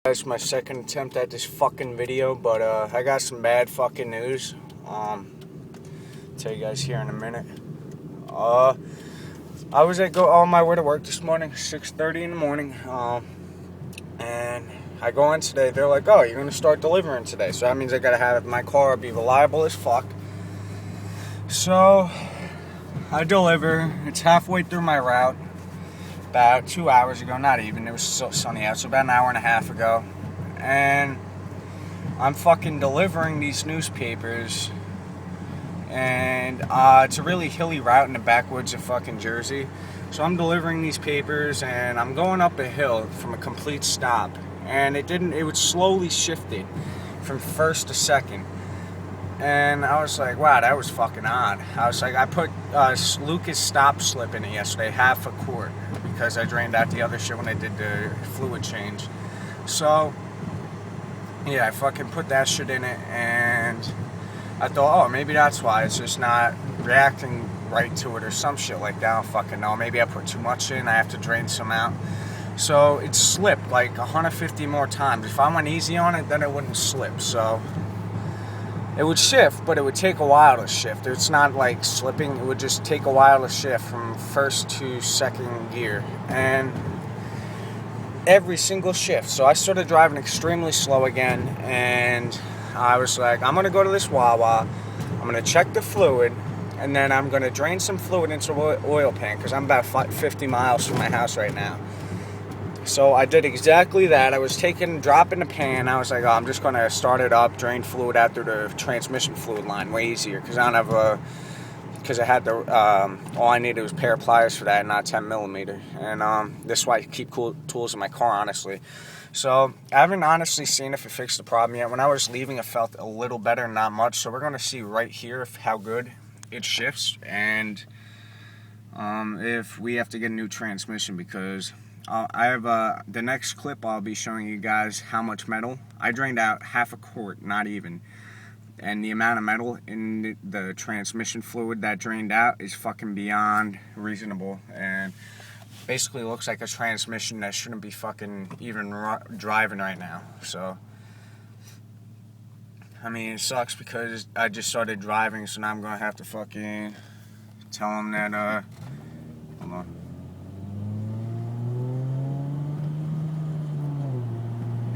That's my second attempt at this fucking video, but I got some bad fucking news. Tell you guys here in a minute. I was on my way to work this morning, 6:30 in the morning, and I go in today. They're like, "Oh, you're gonna start delivering today," so that means I gotta have my car be reliable as fuck. So I deliver. It's halfway through my route. About 2 hours ago, not even. It was so sunny out, so about an hour and a half ago, and I'm fucking delivering these newspapers. And it's a really hilly route in the backwoods of fucking Jersey. So I'm delivering these papers and I'm going up a hill from a complete stop. And it was slowly shifted from first to second. And I was like, wow, that was fucking odd. I was like, I put Lucas stop slip in it yesterday, half a quart, because I drained out the other shit when I did the fluid change. So, yeah, I fucking put that shit in it and I thought, oh, maybe that's why it's just not reacting right to it or some shit like that. I don't fucking know. Maybe I put too much in. I have to drain some out. So it slipped like 150 more times. If I went easy on it, then it wouldn't slip. So it would shift, but it would take a while to shift. It's not like slipping. It would just take a while to shift from first to second gear. And every single shift. So I started driving extremely slow again, and I was like, I'm going to go to this Wawa, I'm going to check the fluid, and then I'm going to drain some fluid into the oil pan, because I'm about 50 miles from my house right now. So I did exactly that. I was dropping the pan. I was like, oh, I'm just going to start it up, drain fluid out through the transmission fluid line, way easier, because I don't have because I had all I needed was a pair of pliers for that, not 10 millimeter. And this is why I keep cool tools in my car, honestly. So I haven't honestly seen if it fixed the problem yet. When I was leaving, it felt a little better, not much. So we're going to see right here how good it shifts, and if we have to get a new transmission, because I have the next clip I'll be showing you guys how much metal. I drained out half a quart, not even. And the amount of metal in the transmission fluid that drained out is fucking beyond reasonable. And basically looks like a transmission that shouldn't be fucking even driving right now. So, I mean, it sucks because I just started driving, so now I'm gonna have to fucking tell them that, hold on.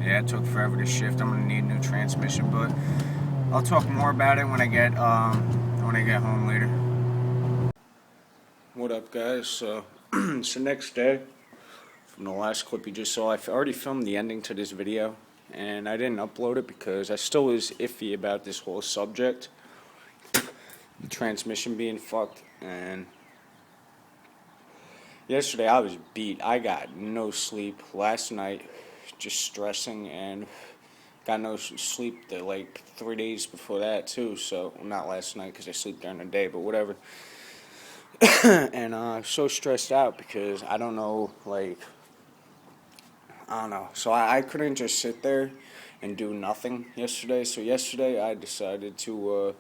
Yeah, it took forever to shift. I'm gonna need a new transmission, but I'll talk more about it when I get home later. What up, guys? So it's the next day from the last clip you just saw. I already filmed the ending to this video, and I didn't upload it because I still was iffy about this whole subject, the transmission being fucked. And yesterday I was beat. I got no sleep last night, just stressing, and got no sleep the 3 days before that too. So, well, not last night because I sleep during the day, but whatever. And I'm so stressed out because I don't know. So I couldn't just sit there and do nothing yesterday. So yesterday I decided to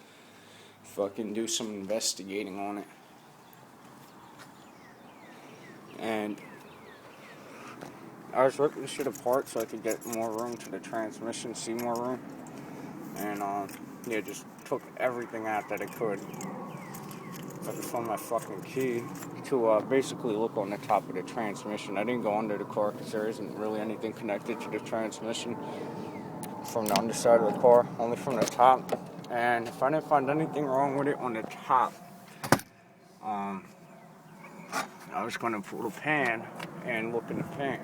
fucking do some investigating on it. And I was ripping the shit apart so I could get more room to the transmission, see more room. And, yeah, just took everything out that I could. I could find my fucking key to basically look on the top of the transmission. I didn't go under the car because there isn't really anything connected to the transmission from the underside of the car, only from the top. And if I didn't find anything wrong with it on the top, I was going to pull the pan and look in the pan.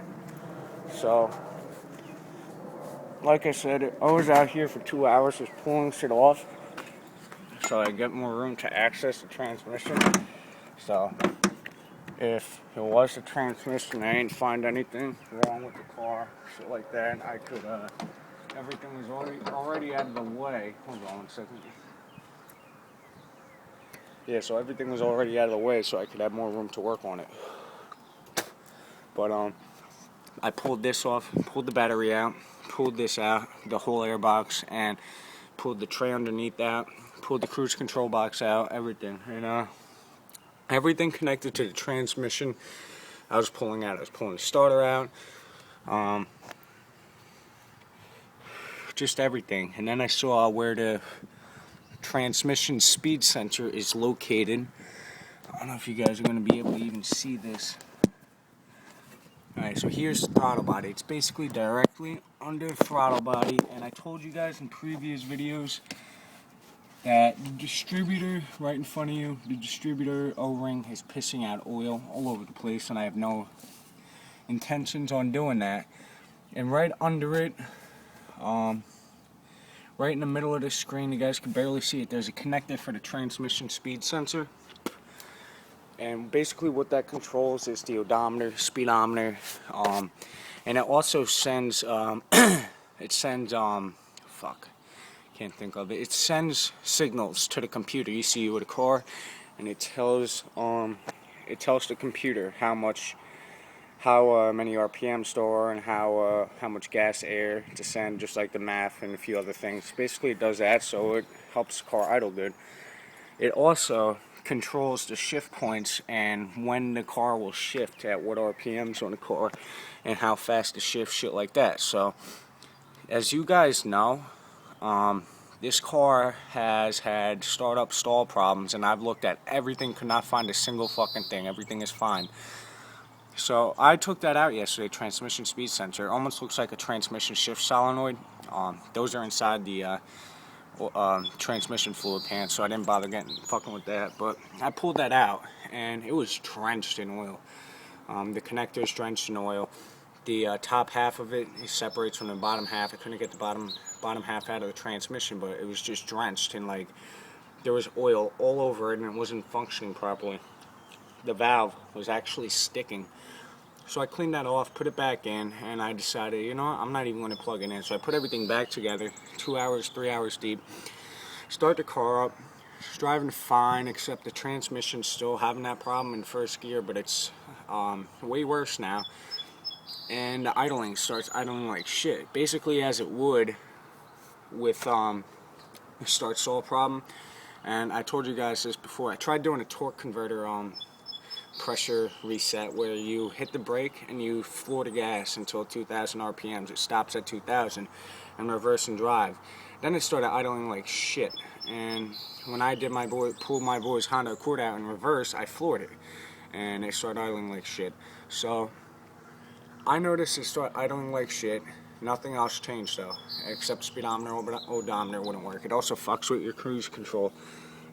So, like I said, I was out here for 2 hours just pulling shit off so I get more room to access the transmission. So, if it was the transmission, I ain't find anything wrong with the car, shit like that, I could, everything was already out of the way. Hold on 1 second. Yeah, so everything was already out of the way so I could have more room to work on it. But, I pulled this off, pulled the battery out, pulled this out, the whole air box, and pulled the tray underneath out, pulled the cruise control box out, everything. And everything connected to the transmission I was pulling out. I was pulling the starter out. just everything. And then I saw where the transmission speed sensor is located. I don't know if you guys are going to be able to even see this. Alright, so here's the throttle body. It's basically directly under the throttle body, and I told you guys in previous videos that the distributor right in front of you, the distributor O-ring is pissing out oil all over the place, and I have no intentions on doing that. And right under it, right in the middle of the screen, you guys can barely see it, there's a connector for the transmission speed sensor. And basically what that controls is the odometer, speedometer, and it also sends, it sends signals to the computer, ECU of the car, and it tells the computer how many RPMs there are and how much gas, air to send, just like the math and a few other things. Basically it does that, so it helps the car idle good. It also controls the shift points and when the car will shift at what RPMs on the car and how fast to shift, shit like that. So as you guys know, this car has had startup stall problems, and I've looked at everything, could not find a single fucking thing. Everything is fine. So I took that out yesterday, transmission speed sensor. It almost looks like a transmission shift solenoid. Those are inside the transmission fluid pan, so I didn't bother fucking with that. But I pulled that out, and it was drenched in oil. The connector is drenched in oil. The top half of it separates from the bottom half. I couldn't get the bottom half out of the transmission, but it was just drenched, and like there was oil all over it, and it wasn't functioning properly. The valve was actually sticking. So I cleaned that off, put it back in, and I decided, you know what, I'm not even going to plug it in. So I put everything back together, 2 hours, 3 hours deep. Start the car up. It's driving fine, except the transmission's still having that problem in first gear, but it's way worse now. And the idling starts idling like shit. Basically as it would with a start-stall problem. And I told you guys this before. I tried doing a torque converter pressure reset where you hit the brake and you floor the gas until 2,000 RPMs. It stops at 2,000 and reverse and drive. Then it started idling like shit. And when I did pulled my boy's Honda Accord out in reverse, I floored it. And it started idling like shit. So I noticed it started idling like shit. Nothing else changed though, except speedometer, odometer wouldn't work. It also fucks with your cruise control.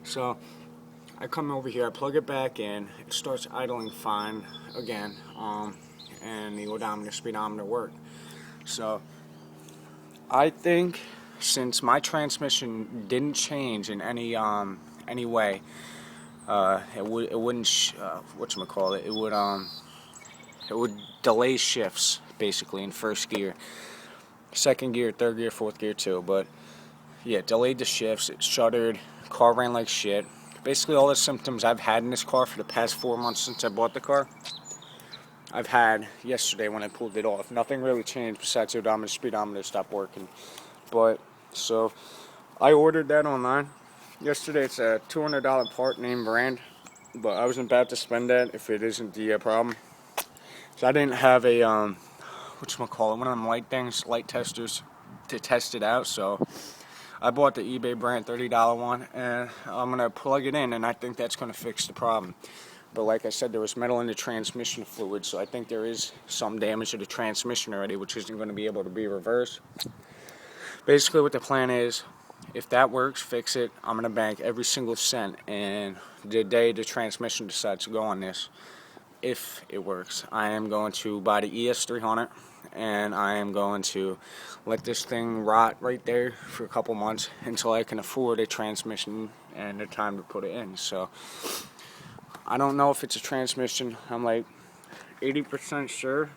So I come over here, I plug it back in, it starts idling fine again, and the odometer, speedometer work. So I think since my transmission didn't change in any way, it wouldn't it would delay shifts basically in first gear, second gear, third gear, fourth gear too. But yeah, delayed the shifts. It shuddered. Car ran like shit. Basically all the symptoms I've had in this car for the past 4 months since I bought the car, I've had yesterday when I pulled it off. Nothing really changed besides the odometer, speedometer stopped working. But so I ordered that online yesterday. It's a $200 part, name brand, but I wasn't about to spend that if it isn't the problem. So I didn't have a one of them light testers to test it out. So I bought the eBay brand $30 one, and I'm going to plug it in, and I think that's going to fix the problem. But like I said, there was metal in the transmission fluid, so I think there is some damage to the transmission already, which isn't going to be able to be reversed. Basically what the plan is, if that works, fix it. I'm going to bank every single cent, and the day the transmission decides to go on this, if it works, I am going to buy the ES300, and I am going to let this thing rot right there for a couple months until I can afford a transmission and the time to put it in. So I don't know if it's a transmission. I'm like 80% sure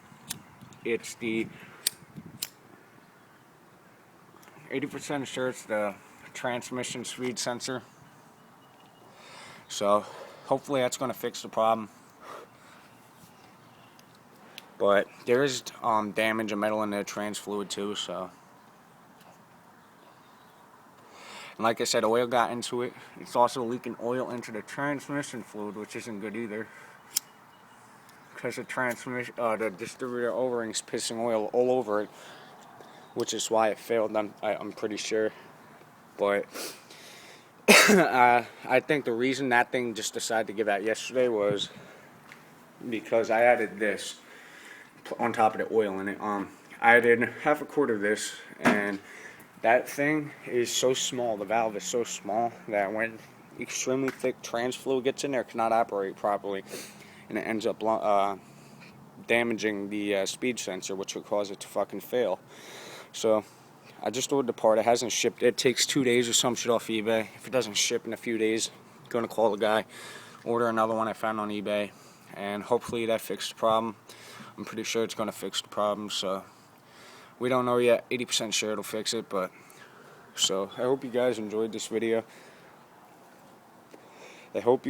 it's the 80% sure it's the transmission speed sensor. So hopefully that's going to fix the problem. But there is damage of metal in the trans fluid too, so. And like I said, oil got into it. It's also leaking oil into the transmission fluid, which isn't good either. Because the distributor O-ring's pissing oil all over it. which is why it failed. I'm pretty sure, but I think the reason that thing just decided to give out yesterday was because I added this on top of the oil in it. I added half a quart of this, and that thing is so small. The valve is so small that when extremely thick trans fluid gets in there, it cannot operate properly, and it ends up damaging the speed sensor, which would cause it to fucking fail. So I just ordered the part. It hasn't shipped. It takes 2 days or some shit off eBay. If it doesn't ship in a few days, I'm gonna call the guy, order another one I found on eBay, and hopefully that fixed the problem. I'm pretty sure it's gonna fix the problem. So we don't know yet. 80% sure it'll fix it, but so I hope you guys enjoyed this video. I hope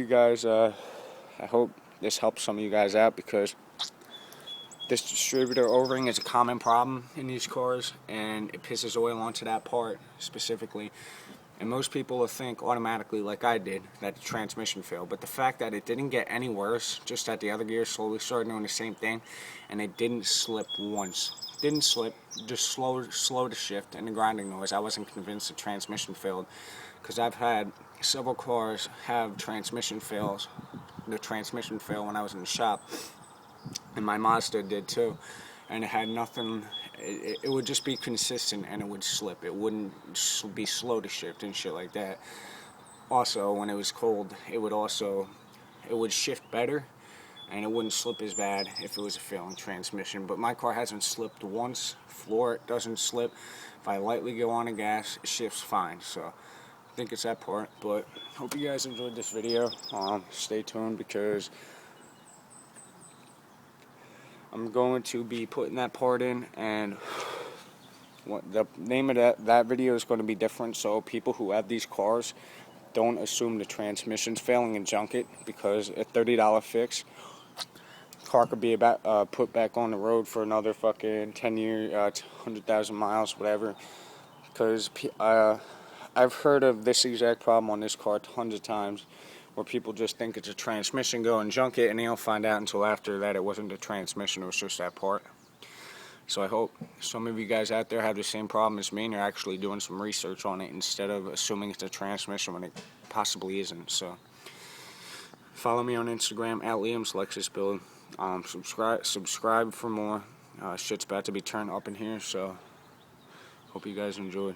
this helps some of you guys out, because this distributor O-ring is a common problem in these cars, and it pisses oil onto that part specifically. And most people will think automatically, like I did, that the transmission failed. But the fact that it didn't get any worse, just that the other gears slowly started doing the same thing, and it didn't slip once. Didn't slip, just slow to shift, and the grinding noise. I wasn't convinced the transmission failed, because I've had several cars have transmission fails. The transmission failed when I was in the shop, and my Mazda did too, and it had nothing. It would just be consistent, and it would slip. It wouldn't be slow to shift and shit like that. Also, when it was cold, it would shift better, and it wouldn't slip as bad if it was a failing transmission. But my car hasn't slipped once. Floor, it doesn't slip. If I lightly go on the gas, it shifts fine. So I think it's that part. But hope you guys enjoyed this video. Stay tuned, because I'm going to be putting that part in, and what the name of that video is going to be different, so people who have these cars don't assume the transmission's failing and junk it, because a $30 fix, car could be put back on the road for another fucking 10 years, 100,000 miles, whatever. Because I've heard of this exact problem on this car tons of times, where people just think it's a transmission, go and junk it, and they don't find out until after that it wasn't the transmission, it was just that part. So I hope some of you guys out there have the same problem as me, and you're actually doing some research on it instead of assuming it's a transmission when it possibly isn't. So follow me on Instagram at Liam's Lexus Build. Subscribe for more. Shit's about to be turned up in here, so hope you guys enjoyed.